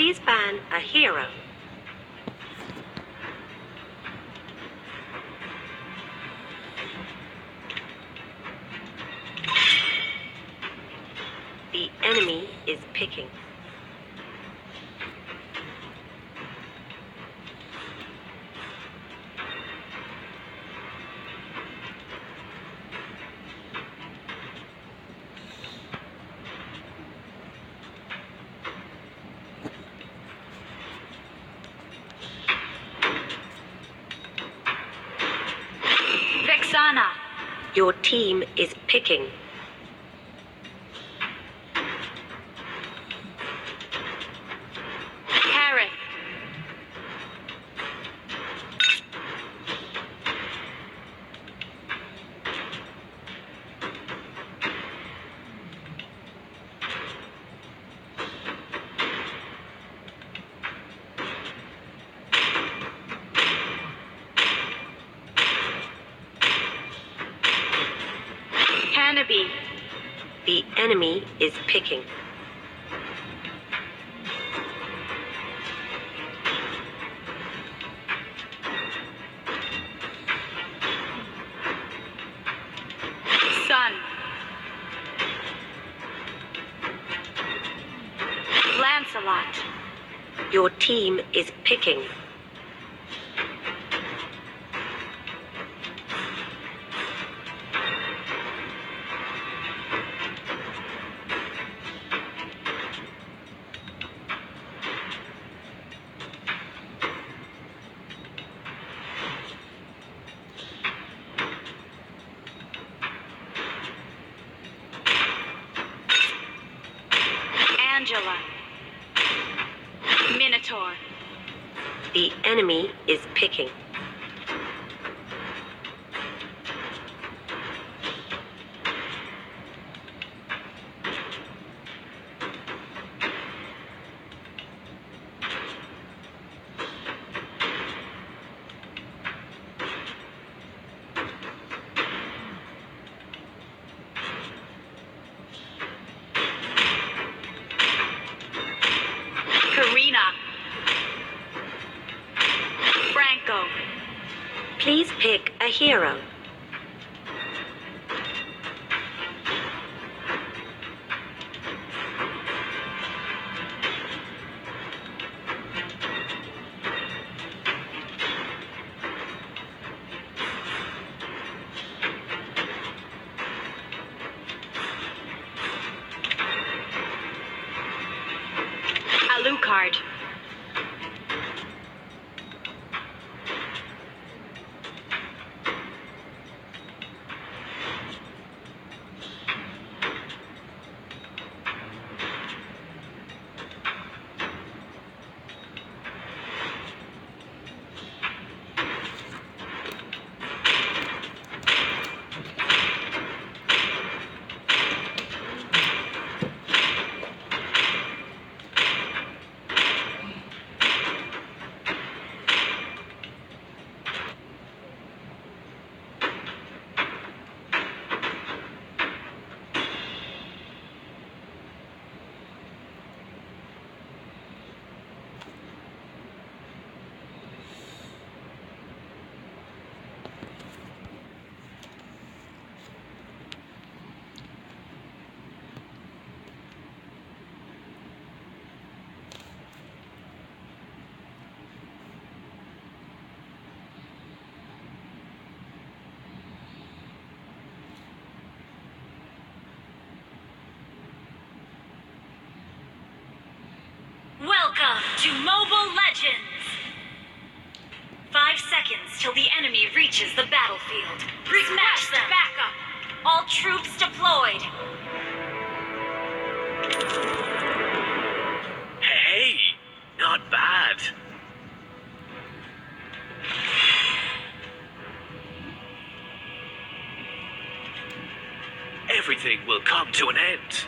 Please ban a hero. The enemy is picking. Vexana. Your team is picking. Harith. Hanabi. The enemy is picking. Sun. Lancelot. Your team is picking. Angela. Minotaur. The enemy is picking. Karina. Franco. Please pick a hero. Alucard. Welcome to Mobile Legends! 5 seconds till the enemy reaches the battlefield. Smash them! Backup! All troops deployed! Hey, not bad. Everything will come to an end.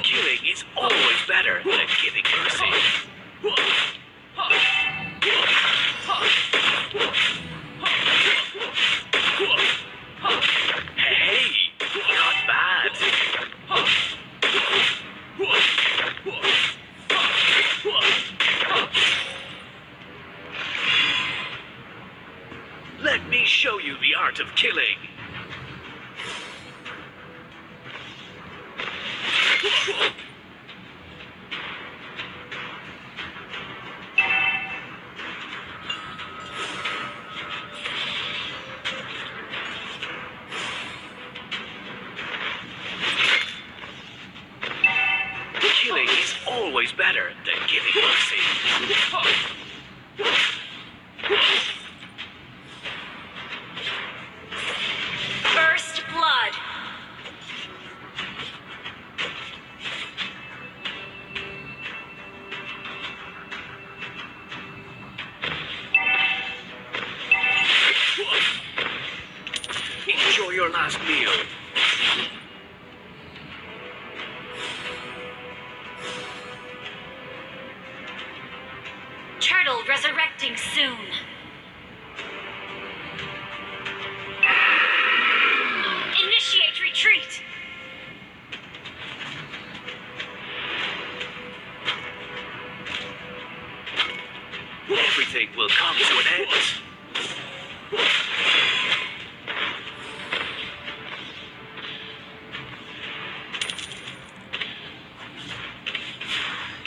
Killing is always better than giving mercy. Hey, me show you the art of killing. Killing is always better than giving mercy. First blood. Enjoy your last meal. Turtle resurrecting soon. Initiate retreat. Everything will come to an end.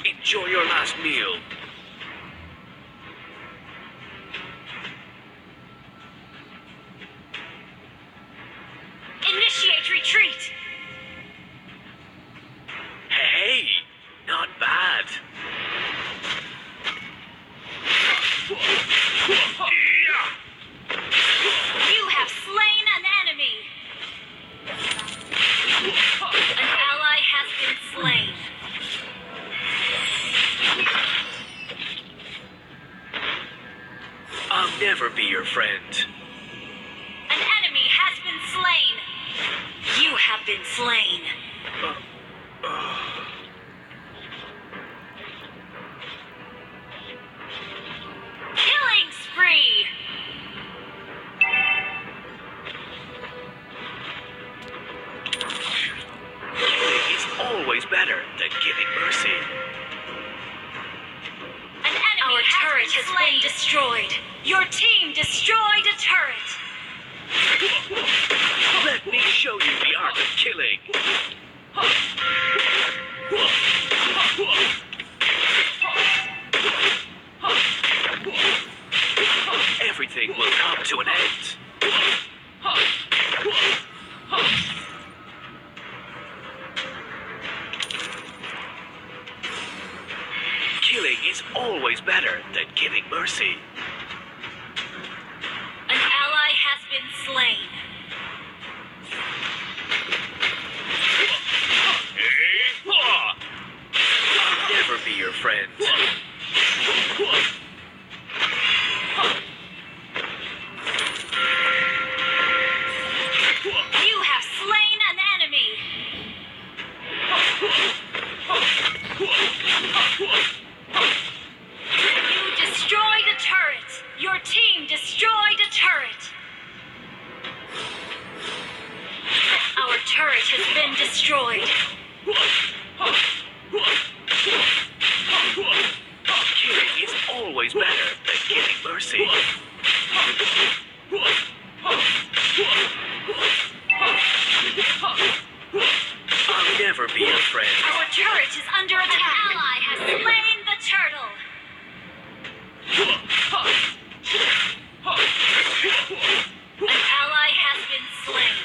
Enjoy your last meal. Initiate retreat. Hey, not bad. You have slain an enemy. An ally has been slain. I'll never be your friend. An enemy has been slain. You have been slain. Killing spree. Killing is always better than giving mercy. An enemy Our turret has has been destroyed. Your team destroyed a turret. Let me show you the art of killing. Everything will come to an end. Killing is always better than giving mercy. An ally has been slain. I'll never be your friend. You have slain an enemy. You destroyed a turret. Your team destroyed a turret. Our turret has been destroyed. Killing is always better than giving mercy. I'll never be your friend. Our turret is under attack. An ally has slain the turtle. An ally has been slain.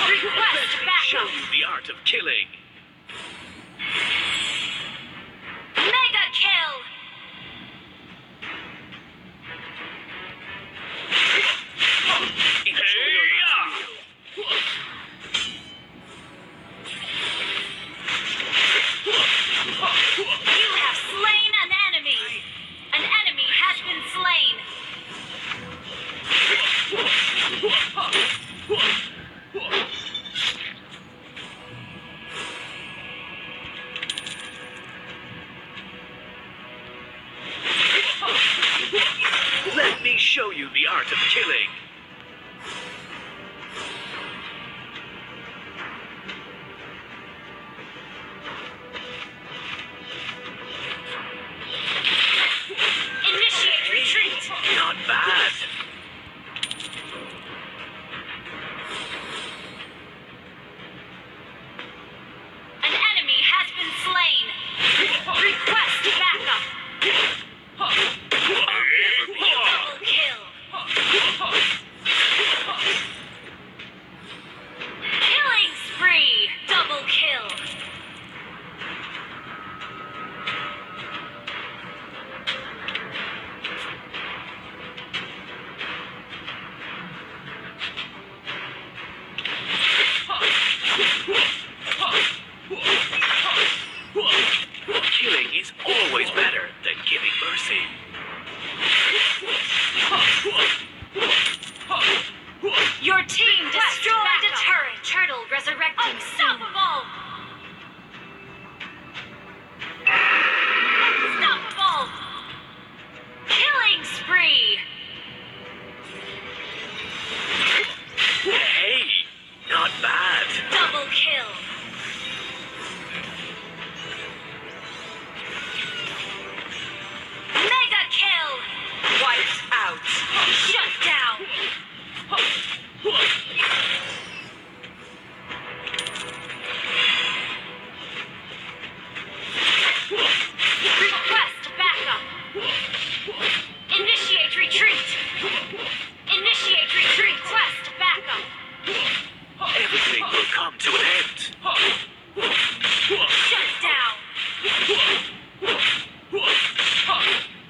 Request Show backup. you the art of killing. Mega kill. Killing spree! Double kill! Killing is always better than giving mercy. Your team destroyed a turret! Turtle resurrecting Unstoppable! Unstoppable! Killing spree! Hey, not bad. Double kill! Mega kill! Wiped out. Shut down! Request backup! Initiate retreat! Initiate retreat! Request backup! Everything will come to an end. Shut down!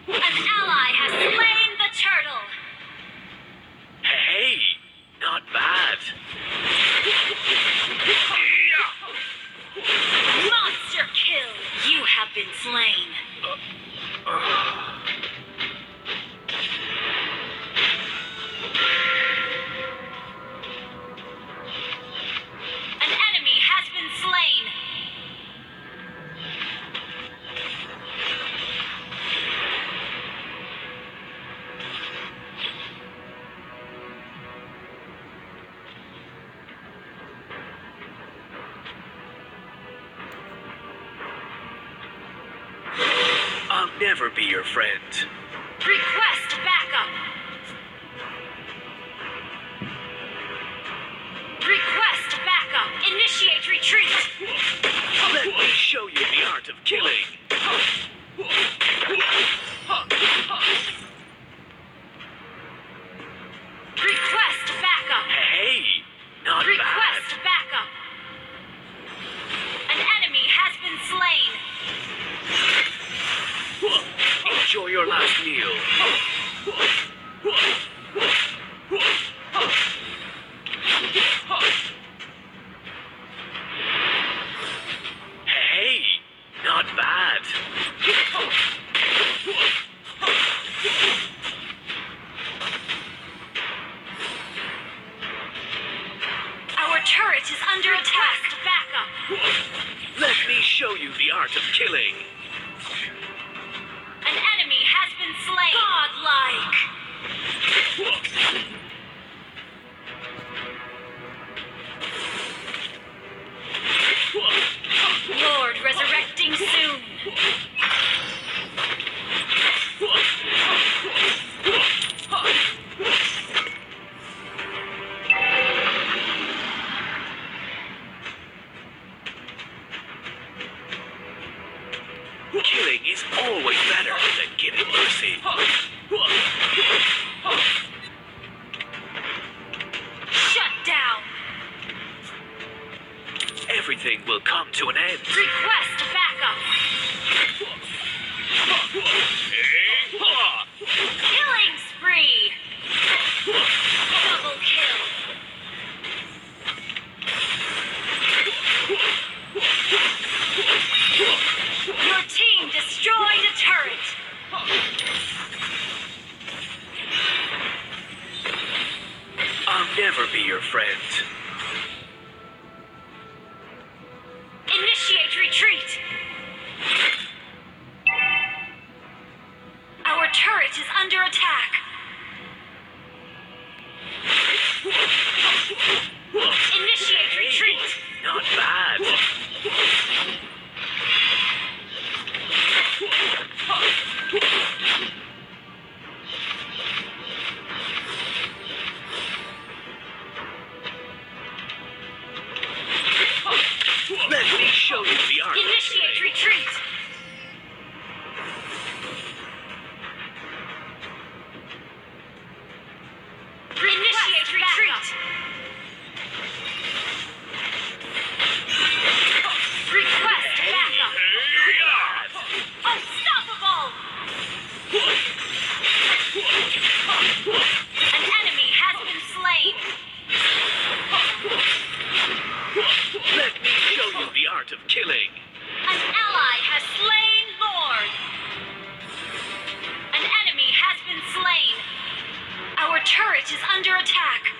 An ally has slain the turtle! Hey, not bad. Monster kill! You have been slain. An enemy has been slain. I'll never be your friend. Request backup. Request backup. Initiate retreat. Let me show you the art of killing. Request backup. Hey, not Request backup. An enemy has been slain. bad. Enjoy your last meal. Hey, not bad. Our turret is under attack. Backup. Let me show you the art of killing. An enemy has been slain. Godlike. Lord resurrecting soon. Killing is always better than giving mercy. Shut down. Everything will come to an end. Request backup. Killing spree. Double kill. Your team destroyed a turret. I'll never be your friend. Initiate retreat. Our turret is under attack. Initiate retreat. Not bad. Request backup. Unstoppable! An enemy has been slain. Let me show you the art of killing. An ally has slain Lord. An enemy has been slain. Our turret is under attack.